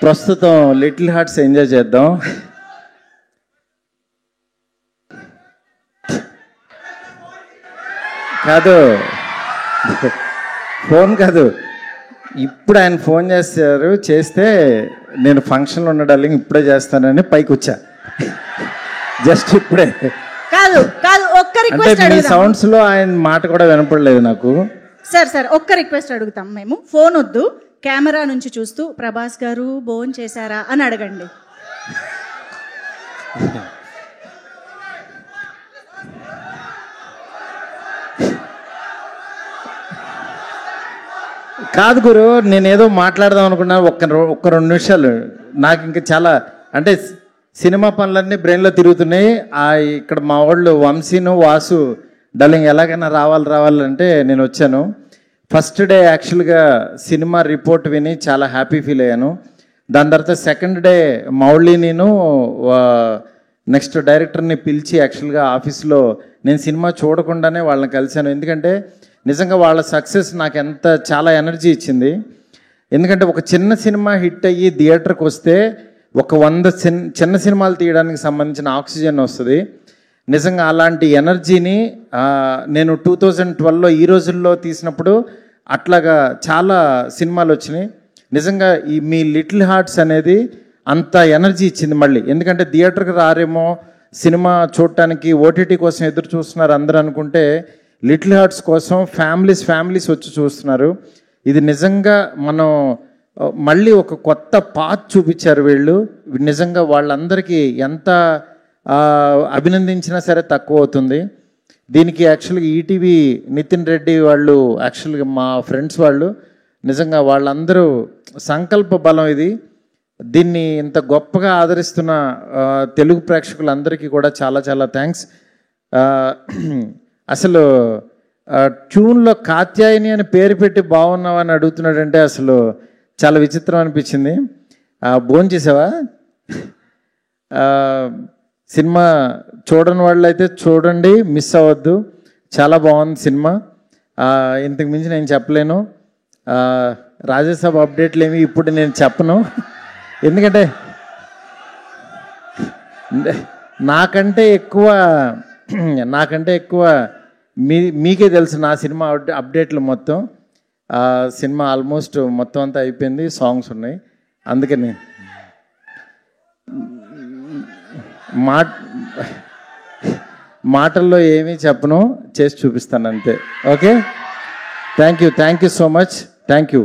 ప్రస్తుతం little hearts enjoy చేద్దాం. కాదు, ఫోన్ కాదు, ఇప్పుడు ఆయన ఫోన్ చేస్తే నేను ఫంక్షన్లో ఉన్న డార్లింగ్ ఇప్పుడే చేస్తానని పైకి వచ్చా. జస్ట్ ఇప్పుడే. కాదు కాదు, ఒక్క రిక్వెస్ట్ అంటే మీ సౌండ్స్ లో ఆయన మాట కూడా వినపడలేదు నాకు. సార్ ఒక్క రిక్వెస్ట్ అడుగుతాం మేము. ఫోన్ వద్దు, కెమెరా నుంచి చూస్తూ ప్రభాస్ గారు భోజనం చేశారా అని అడగండి. కాదు గురు, నేనేదో మాట్లాడదాం అనుకున్నా. ఒక్క 2 నిమిషాలు. నాకు ఇంకా చాలా అంటే సినిమా పనులన్నీ బ్రెయిన్లో తిరుగుతున్నాయి. ఇక్కడ మా వాళ్ళు వంశీను వాసు డార్లింగ్ ఎలాగైనా రావాలంటే నేను వచ్చాను. ఫస్ట్ డే యాక్చువల్గా సినిమా రిపోర్ట్ విని చాలా హ్యాపీ ఫీల్ అయ్యాను. దాని తర్వాత సెకండ్ డే మౌళి నేను నెక్స్ట్ డైరెక్టర్ని పిలిచి యాక్చువల్గా ఆఫీస్లో నేను సినిమా చూడకుండానే వాళ్ళని కలిశాను. ఎందుకంటే నిజంగా వాళ్ళ సక్సెస్ నాకు చాలా ఎనర్జీ ఇచ్చింది. ఎందుకంటే ఒక చిన్న సినిమా హిట్ అయ్యి థియేటర్కి వస్తే ఒక 100 చిన్న సినిమాలు తీయడానికి సంబంధించిన ఆక్సిజన్ వస్తుంది. నిజంగా అలాంటి ఎనర్జీని నేను 2012లో ఈ రోజుల్లో తీసినప్పుడు అట్లాగా చాలా సినిమాలు వచ్చినాయి. నిజంగా మీ లిటిల్ హార్ట్స్ అనేది అంత ఎనర్జీ ఇచ్చింది మళ్ళీ. ఎందుకంటే థియేటర్కి రారేమో సినిమా చూడటానికి, ఓటీటీ కోసం ఎదురు చూస్తున్నారు అందరూ అనుకుంటే లిటిల్ హార్ట్స్ కోసం ఫ్యామిలీస్ వచ్చి చూస్తున్నారు. ఇది నిజంగా మనం మళ్ళీ ఒక కొత్త పాత్ చూపించారు వీళ్ళు. నిజంగా వాళ్ళందరికీ ఎంత అభినందించినా సరే తక్కువ అవుతుంది. దీనికి యాక్చువల్గా ఈటీవీ నితిన్ రెడ్డి వాళ్ళు, యాక్చువల్గా మా ఫ్రెండ్స్ వాళ్ళు, నిజంగా వాళ్ళందరూ సంకల్ప బలం ఇది. దీన్ని ఇంత గొప్పగా ఆదరిస్తున్న తెలుగు ప్రేక్షకులందరికీ కూడా చాలా చాలా థ్యాంక్స్. అసలు ట్యూన్లో కాత్యాయని అని పేరు పెట్టి బాగున్నావు అని అడుగుతున్నాడంటే అసలు చాలా విచిత్రం అనిపించింది. భోజనం చేసావా? సినిమా చూడని వాళ్ళు అయితే చూడండి, మిస్ అవ్వద్దు. చాలా బాగుంది సినిమా. ఇంతకు మించి నేను చెప్పలేను. రాజ్యసభ అప్డేట్లు ఏమి ఇప్పుడు నేను చెప్పను. ఎందుకంటే నాకంటే ఎక్కువ మీకే తెలుసు నా సినిమా అప్డేట్లు మొత్తం. సినిమా ఆల్మోస్ట్ మొత్తం అంతా అయిపోయింది, సాంగ్స్ ఉన్నాయి. అందుకని మాటల్లో ఏమీ చెప్పను, చేసి చూపిస్తాను అంతే. Okay, thank you so much. Thank you.